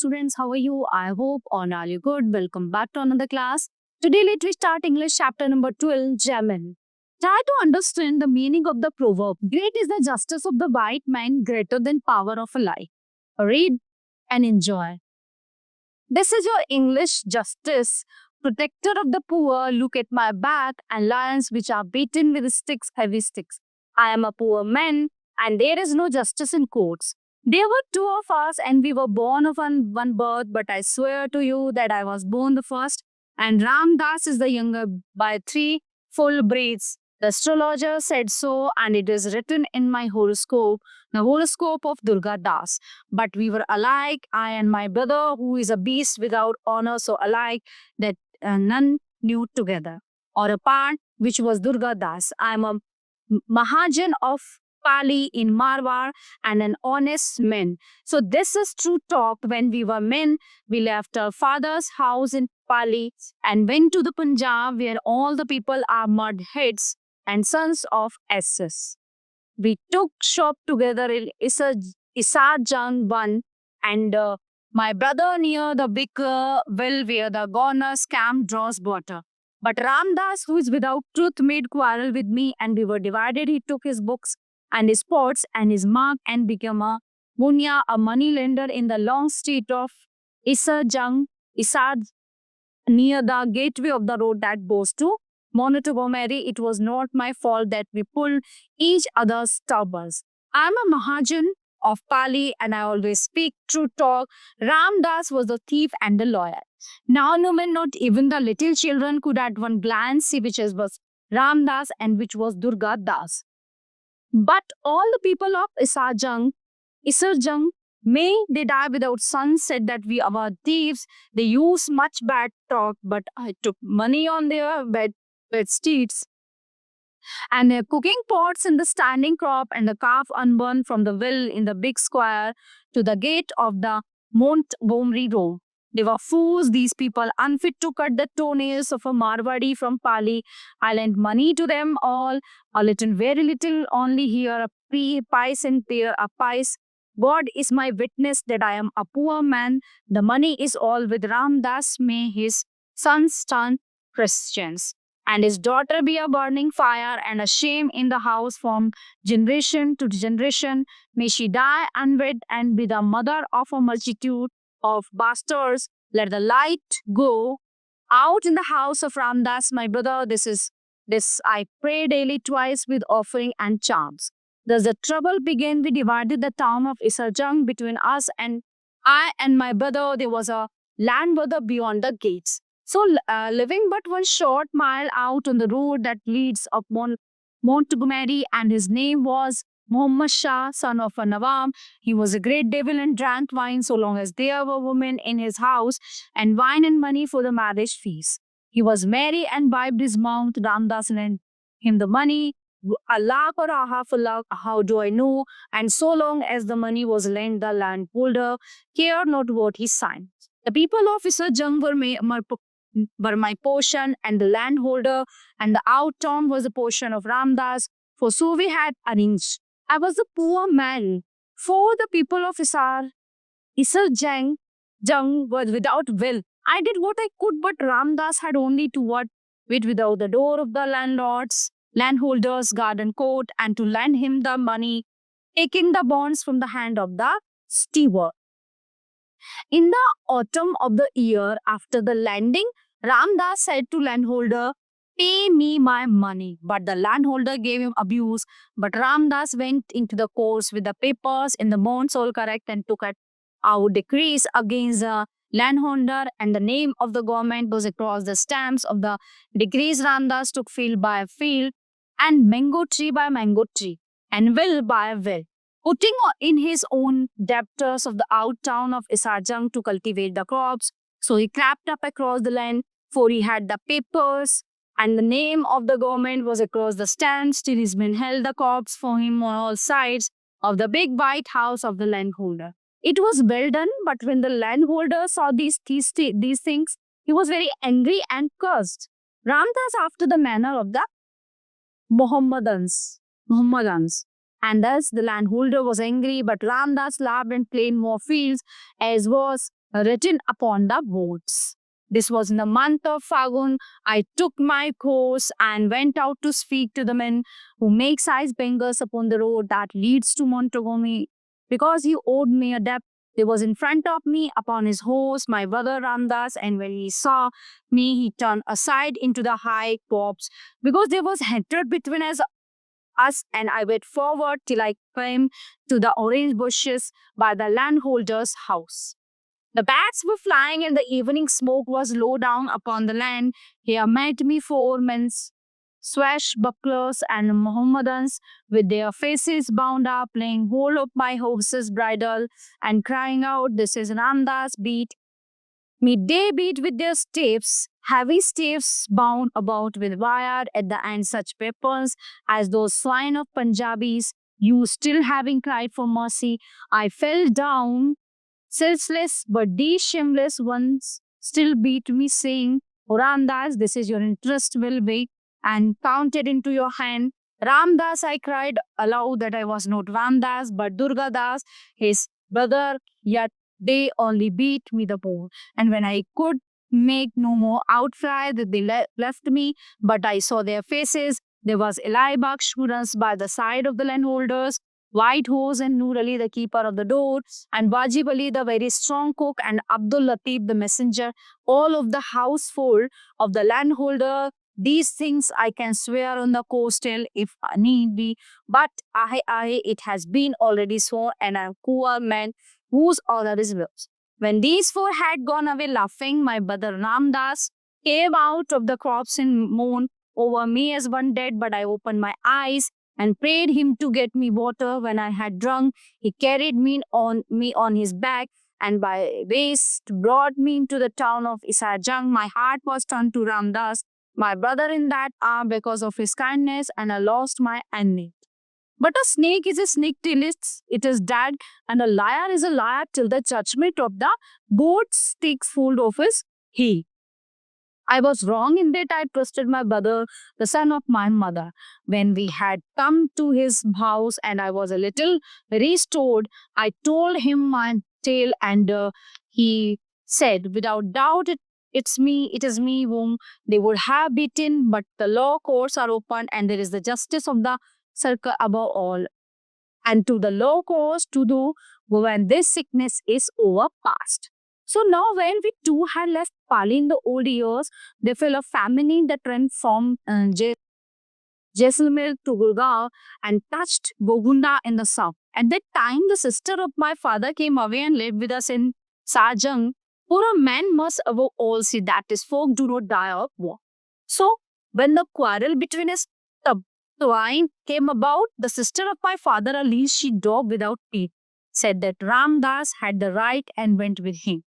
students, how are you? I hope all are you good. Welcome back to another class. Today let me start English chapter number 12, German. Try to understand the meaning of the proverb. Great is the justice of the white man, greater than power of a lie. Read and enjoy. This is your English justice. Protector of the poor, look at my back, and lions which are beaten with sticks, heavy sticks. I am a poor man, and there is no justice in courts. There were two of us, and we were born of one birth, but I swear to you that I was born the first, and Ram Das is the younger by 3 full breeds. The astrologer said so, and it is written in my horoscope, the horoscope of Durga Das. But we were alike, I and my brother, who is a beast without honor, so alike that none knew together or apart, which was Durga Das. I am a Mahajan of Pali in Marwar and an honest man. So this is true talk. When we were men, we left our father's house in Pali and went to the Punjab where all the people are mud heads and sons of asses. We took shop together in Isar Jang 1 and my brother near the big well where the goner's camp draws water. But Ramdas, who is without truth, made quarrel with me and we were divided. He took his books and his pots and his mark and became a munya, a money lender in the long street of Isar near the gateway of the road that goes to Montgomery. It was not my fault that we pulled each other's stubbles. I am a Mahajan of Pali and I always speak true talk. Ramdas was the thief and the lawyer. Now, no man, not even the little children could at one glance see which was Ramdas and which was Durga Das. But all the people of Isarjang, may they die without sons, said that we are thieves. They use much bad talk, but I took money on their bed steeds. And their cooking pots in the standing crop and the calf unburned from the well in the big square to the gate of the Montgomery Road. They were fools, these people, unfit to cut the toenails of a Marwadi from Pali. I lent money to them all, a little, very little, only here, a pice and there, a pice. God is my witness that I am a poor man. The money is all with Ramdas. May his sons turn Christians and his daughter be a burning fire and a shame in the house from generation to generation. May she die unwed and be the mother of a multitude of bastards. Let the light go out in the house of Ramdas, my brother. This I pray daily twice with offering and charms. Thus the trouble began. We divided the town of Isarjang between us, and I and my brother. There was a land brother beyond the gates. So living but one short mile out on the road that leads up Montgomery, and his name was Muhammad Shah, son of a Nawab. He was a great devil and drank wine so long as there were women in his house, and wine and money for the marriage fees. He was merry and bribed his mount. Ramdas lent him the money, a lakh or a half a lakh, how do I know? And so long as the money was lent, the landholder cared not what he signed. The people of Isarjang were my portion, and the landholder and the out town was the portion of Ramdas, for so we had arranged. I was a poor man, for the people of Isarjang was without will. I did what I could, but Ramdas had only to wait without the door of the landholder's garden court, and to lend him the money, taking the bonds from the hand of the steward. In the autumn of the year after the landing, Ramdas said to landholder, "Pay me my money." But the landholder gave him abuse. But Ramdas went into the courts with the papers in the months all correct and took out decrees against the landholder, and the name of the government was across the stamps of the decrees. Ramdas took field by field and mango tree by mango tree and well by well, putting in his own debtors of the out town of Isarjang to cultivate the crops. So he crept up across the land, for he had the papers, and the name of the government was across the stamps. Till his men held the crops for him on all sides of the big white house of the landholder. It was well done, but when the landholder saw these things, he was very angry and cursed Ramdas after the manner of the Mohammedans. And thus the landholder was angry, but Ramdas laughed and planted more fields, as was written upon the boards. This was in the month of Fagun. I took my course and went out to speak to the men who make size bangers upon the road that leads to Montgomery. Because he owed me a debt, he was in front of me upon his horse, my brother Ramdas, and when he saw me, he turned aside into the high copse because there was hatred between us, and I went forward till I came to the orange bushes by the landholder's house. The bats were flying and the evening smoke was low down upon the land. Here met me four men, swashbucklers and Mohammedans, with their faces bound up, laying hold of my horse's bridle and crying out, "This is Ramdas, beat me." They beat with their staves, heavy staves bound about with wire at the end, such weapons as those swine of Punjabis use. Still having cried for mercy, I fell down senseless, but these shameless ones still beat me, saying, "O Ramdas, this is your interest will be and counted into your hand." Ramdas, I cried aloud that I was not Ramdas, but Durga Das, his brother, yet they only beat me the more. And when I could make no more outcry, that they left me, but I saw their faces. There was Eli Baksh who runs by the side of the landholders, White Horse and Noor Ali, the keeper of the door, and Wajib Ali, the very strong cook, and Abdul Latif, the messenger, all of the household of the landholder. These things I can swear on the coastal if need be, but it has been already so, and I'm poor man whose honor is lost. When these four had gone away laughing, my brother Ramdas came out of the crops and mourned over me as one dead, but I opened my eyes and prayed him to get me water. When I had drunk, he carried me on his back and by waist brought me into the town of Isarjang. My heart was turned to Ramdas, my brother in that hour, because of his kindness, and I lost my enemy. But a snake is a snake till it is dead, and a liar is a liar till the judgment of the board takes hold of his heel. I was wrong in that I trusted my brother, the son of my mother. When we had come to his house and I was a little restored, I told him my tale, and he said, "Without doubt, it is me whom they would have beaten, but the law courts are open and there is the justice of the circle above all. And to the law courts to do when this sickness is overpast." So now when we too had left Pali in the old years, they fell a famine in the trend from Jaisalmer to Gurgaon and touched Gogunda in the south. At that time, the sister of my father came away and lived with us in Sarjang. For a man must above all see that his folk do not die of war. So when the quarrel between his twine came about, the sister of my father, a least she dog without teeth, said that Ramdas had the right and went with him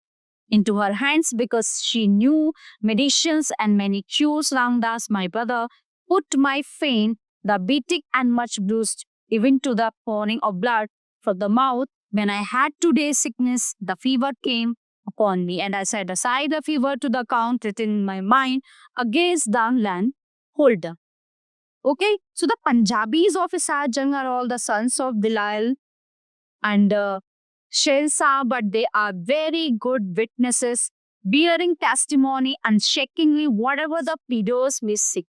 into her hands because she knew medicines and many cures. Ramdas, my brother, put my faint, the beating and much bruised, even to the pouring of blood from the mouth. When I had 2 days sickness, the fever came upon me, and I set aside the fever to the account written in my mind against the land holder. Okay, so the Punjabis of Isarjang are all the sons of Bilal and Shehzad, but they are very good witnesses, bearing testimony unshakingly whatever the pleaders may seek.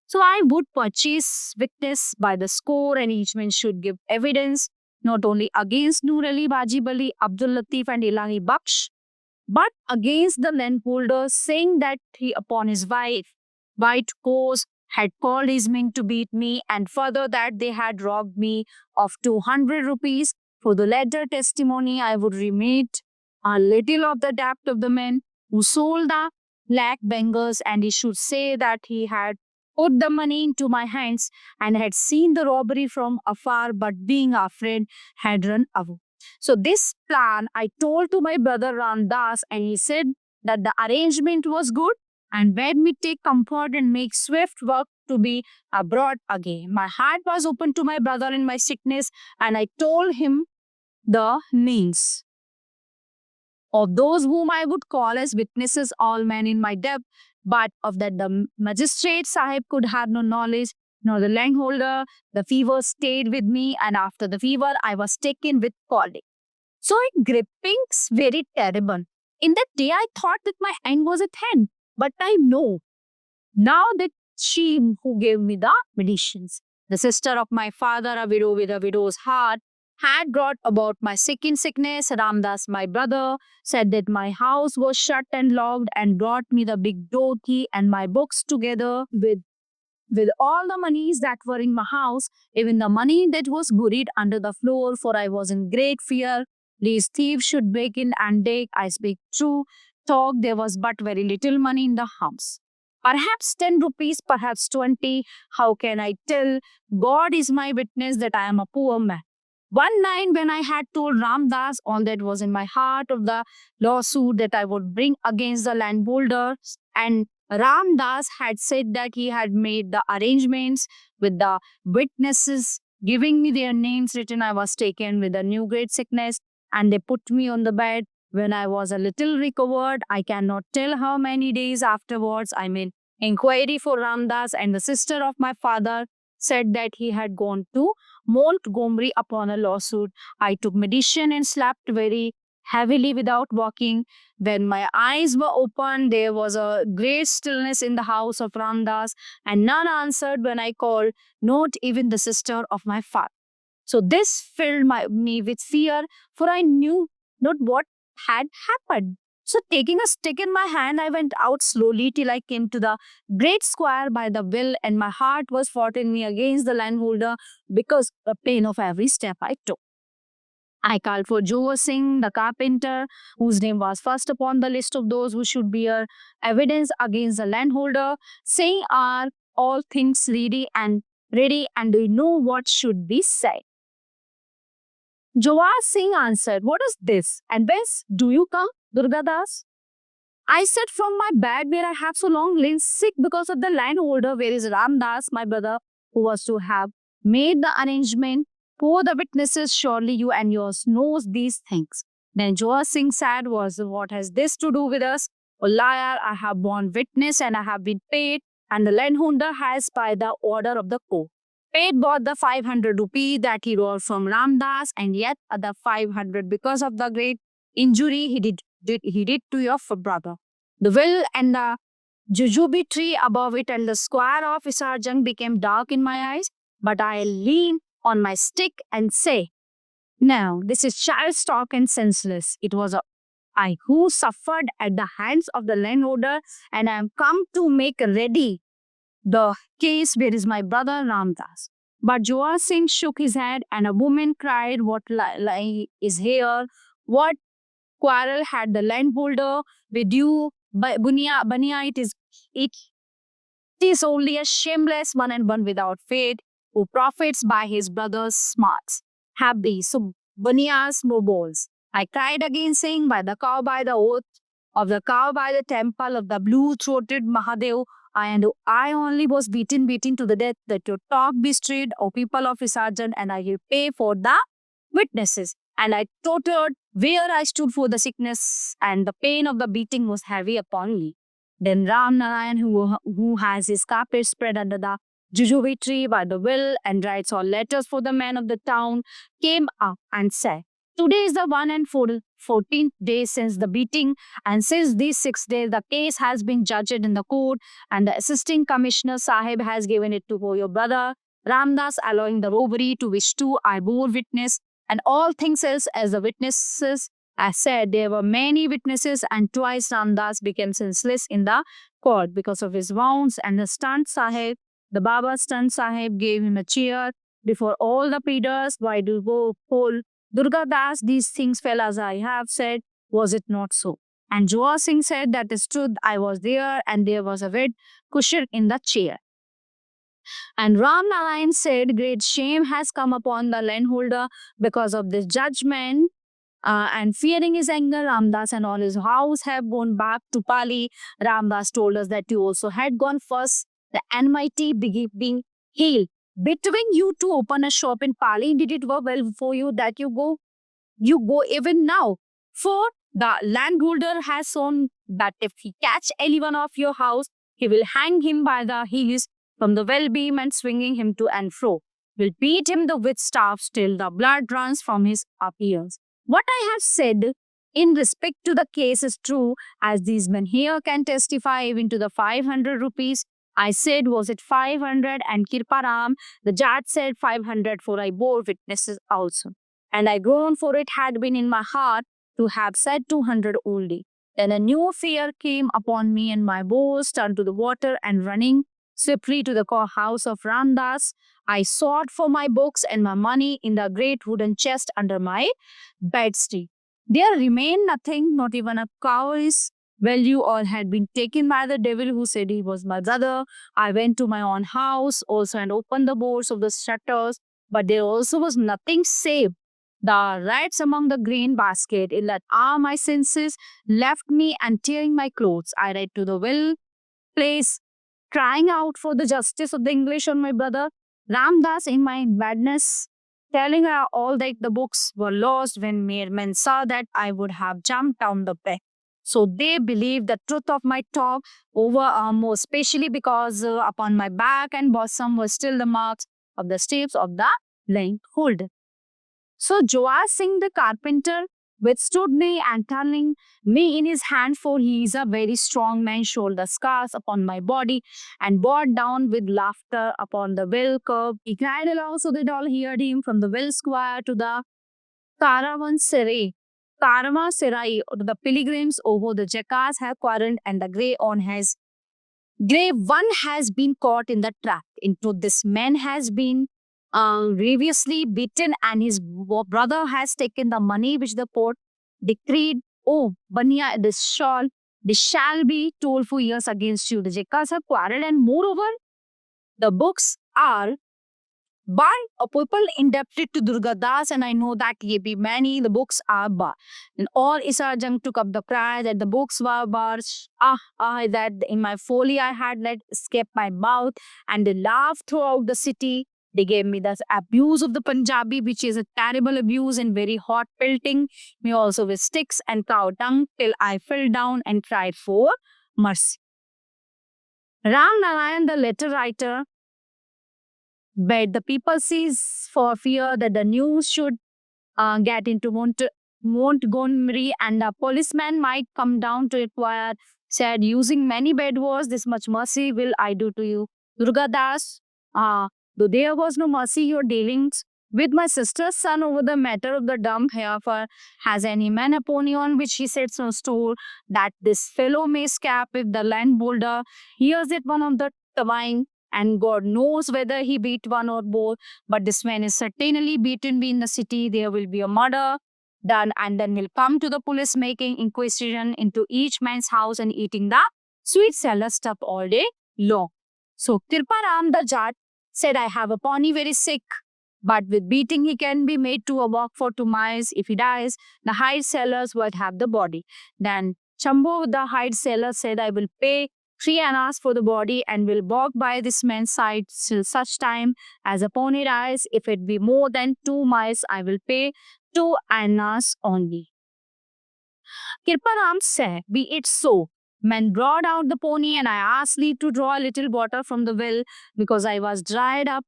So I would purchase witness by the score, and each man should give evidence not only against Noor Ali, Wajib Ali, Abdul Latif, and Ilahi Baksh, but against the landholder, saying that he upon his white horse had called his men to beat me, and further that they had robbed me of 200 rupees. For the latter testimony, I would remit a little of the debt of the men who sold the black bangers, and he should say that he had put the money into my hands and had seen the robbery from afar, but being afraid, had run away. So this plan I told to my brother Ramdas, and he said that the arrangement was good and bade me take comfort and make swift work to be abroad again. My heart was open to my brother in my sickness, and I told him the names of those whom I would call as witnesses, all men in my debt, but of that the magistrate Sahib could have no knowledge, nor the landholder. The fever stayed with me, and after the fever, I was taken with colic. So it gripping's very terrible. In that day, I thought that my end was at hand, but I know now that she who gave me the medicines, the sister of my father, a widow with a widow's heart, had brought about my second sickness. Ramdas, my brother, said that my house was shut and locked and brought me the big door key and my books together with all the monies that were in my house, even the money that was buried under the floor, for I was in great fear. These thieves should break in and take. I speak true. Talk, there was but very little money in the house. Perhaps 10 rupees, perhaps 20. How can I tell? God is my witness that I am a poor man. One night, when I had told Ramdas all that was in my heart of the lawsuit that I would bring against the landholders, and Ramdas had said that he had made the arrangements with the witnesses, giving me their names written, I was taken with a new great sickness, and they put me on the bed. When I was a little recovered, I cannot tell how many days afterwards, I made inquiry for Ramdas, and the sister of my father said that he had gone to Montgomery upon a lawsuit. I took medicine and slept very heavily without walking. When my eyes were opened, there was a great stillness in the house of Ramdas, and none answered when I called, not even the sister of my father. So this filled me with fear, for I knew not what had happened. So taking a stick in my hand, I went out slowly till I came to the great square by the well, and my heart was fought in me against the landholder because the pain of every step I took. I called for Jowar Singh, the carpenter, whose name was first upon the list of those who should bear evidence against the landholder, saying, are all things ready, and do you know what should be said? Jowar Singh answered, what is this? And whence do you come, Durgadas? I said, from my bed where I have so long lain sick because of the landholder, where is Ramdas, my brother, who was to have made the arrangement for the witnesses. Surely you and yours knows these things. Then Jowar Singh said, what has this to do with us? O liar, I have borne witness and I have been paid, and the landholder has, by the order of the court, paid both the 500 rupee that he wrote from Ramdas, and yet other 500 because of the great injury he did to your brother. The will and the jujube tree above it and the square of Isarjung became dark in my eyes, but I lean on my stick and say, no, this is child's talk and senseless. It was I who suffered at the hands of the landholder, and I am come to make ready the case. Where is my brother Ramdas? But Jowar Singh shook his head, and a woman cried, what lie is here? What quarrel had the landholder with you? Bania, it is only a shameless one and one without faith, who profits by his brother's smarts. Happy, so Bania's mobiles. I cried again, saying, by the cow, by the oath of the cow, by the temple of the blue-throated Mahadev, I only was beaten to the death, that your talk be straight, O people of Visarjan, and I will pay for the witnesses. And I tottered where I stood, for the sickness and the pain of the beating was heavy upon me. Then Ram Narayan, who has his carpet spread under the jujube tree by the well and writes all letters for the men of the town, came up and said, today is the 14th day since the beating, and since these 6 days the case has been judged in the court, and the assisting commissioner Sahib has given it to your brother Ramdas, allowing the robbery to which too I bore witness, and all things else as the witnesses. I said, there were many witnesses, and twice Ramdas became senseless in the court because of his wounds, and the Baba Stunt Sahib gave him a chair before all the pleaders. Why do you go whole? Durga Das, these things fell as I have said. Was it not so? And Jowar Singh said, that is truth. I was there, and there was a red cushion in the chair. And Ram Narayan said, great shame has come upon the landholder because of this judgment. And fearing his anger, Ramdas and all his house have gone back to Pali. Ramdas told us that you also had gone first, the enmity being healed. Between you to open a shop in Pali, did it work well for you that you go even now? For the landholder has shown that if he catch anyone of your house, he will hang him by the heels from the well beam and swinging him to and fro. Will beat him with staffs till the blood runs from his ears. What I have said in respect to the case is true, as these men here can testify even to the 500 rupees. I said, was it 500? And Kirparam, the judge said 500, for I bore witnesses also. And I groaned, for it had been in my heart to have said 200 only. Then a new fear came upon me, and my bows turned to the water, and running swiftly to the house of Ramdas, I sought for my books and my money in the great wooden chest under my bedstead. There remained nothing, not even a cow's value, all had been taken by the devil who said he was my brother. I went to my own house also and opened the doors of the shutters, but there also was nothing save the rats among the grain basket. In that hour my senses left me, and tearing my clothes, I ran to the well place, crying out for the justice of the English on my brother Ramdas in my madness, telling her all that the books were lost. When mere men saw that, I would have jumped down the peg. So they believed the truth of my talk over more, especially because upon my back and bosom were still the marks of the steps of the length holder. So Joas Singh the carpenter withstood me, and turning me in his hand, for he is a very strong man, showed the scars upon my body and bowed down with laughter upon the well curb. He cried aloud so that all heard him, from the well square to the caravanserai. Caravanserai, or the pilgrims over the jackass have quarreled, and the grey one has been caught in the trap. Into this man has been grievously beaten, and his brother has taken the money which the court decreed. Oh, Banya, this shall be told for years against you. The jackass have quarreled, and moreover, the books are by a people indebted to Durga Das, and I know that ye be many, the books are bar. And all Isar Jung took up the cry that the books were bars. That in my folly I had let escape my mouth, and they laughed throughout the city. They gave me the abuse of the Punjabi, which is a terrible abuse and very hot, pelting me also with sticks and cow tongue, till I fell down and cried for mercy. Ram Narayan, the letter writer, but the people cease for fear that the news should get into Montgomery, and a policeman might come down to inquire, said, using many bad words, this much mercy will I do to you. Durga Das, though there was no mercy, your dealings with my sister's son over the matter of the dump heifer, has any man upon you on which he sets no store, that this fellow may escape if the landholder hears it one of the twain, and God knows whether he beat one or both, but this man is certainly beaten me in the city. There will be a murder done, and then will come to the police making inquisition into each man's house and eating the sweet cellar stuff all day long. So Kirparam the judge said, I have a pony very sick, but with beating he can be made to walk for 2 miles. If he dies, the hide sellers will have the body. Then Chambo the hide seller said, I will pay 3 annas for the body, and will walk by this man's side till such time as a pony dies. If it be more than 2 miles, I will pay 2 annas only. Kirparam said, be it so. Man brought out the pony, and I asked leave to draw a little water from the well, because I was dried up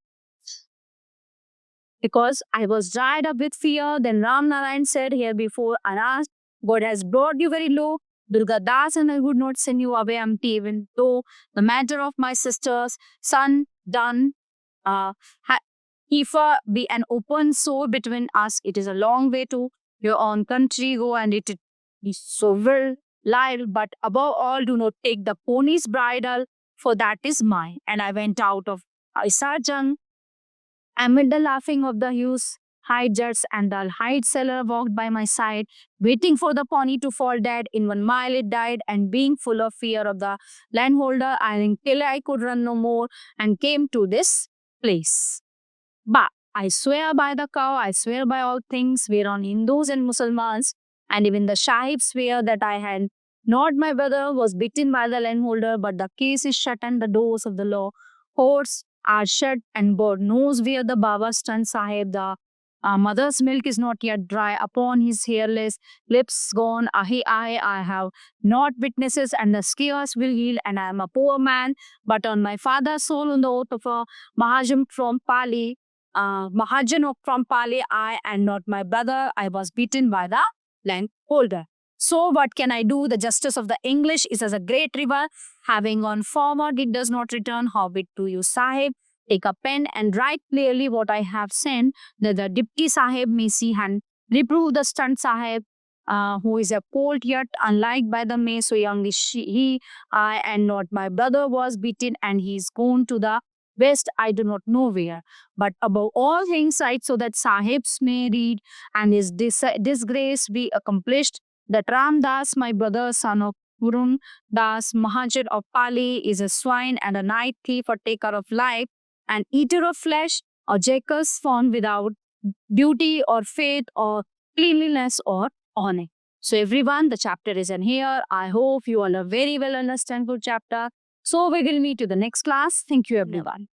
with fear. Then Ram Narayan said, here before Anas, God has brought you very low, Durga Das, and I would not send you away empty, even though the matter of my sister's son done, if be an open sore between us, it is a long way to your own country go, and it is so well liable. But above all, do not take the pony's bridle, for that is mine. And I went out of Isarjung amid the laughing of the youths. Hide judge and the hide seller walked by my side, waiting for the pony to fall dead. In 1 mile it died, and being full of fear of the landholder, I think till I could run no more, and came to this place. But I swear by the cow, I swear by all things, whereon Hindus and Muslims, and even the Shahib swear, that I had not my brother was beaten by the landholder, but the case is shut and the doors of the law courts are shut, and God knows where the Baba stand Sahib, the mother's milk is not yet dry upon his hairless lips gone. I have not witnesses, and the scares will heal, and I am a poor man, but on my father's soul, on the oath of a Mahajan from Pali, I and not my brother, I was beaten by the landholder. So what can I do? The justice of the English is as a great river, having gone forward, it does not return. Hobbit to you, Sahib. Take a pen and write clearly what I have sent, that the Deputy Sahib may see and reprove the stunt Sahib, who is a polt yet unlike by the may, so young is he, I and not my brother was beaten, and he is gone to the west, I do not know where. But above all things, write so that Sahibs may read and his disgrace be accomplished, that Ram Das, my brother, son of Purun Das, Mahajan of Pali, is a swine and a night thief, a taker of life, an eater of flesh, a jackass found without duty or faith or cleanliness or honor. So everyone, the chapter is in here. I hope you all are very well understand good chapter. So we will meet to the next class. Thank you everyone.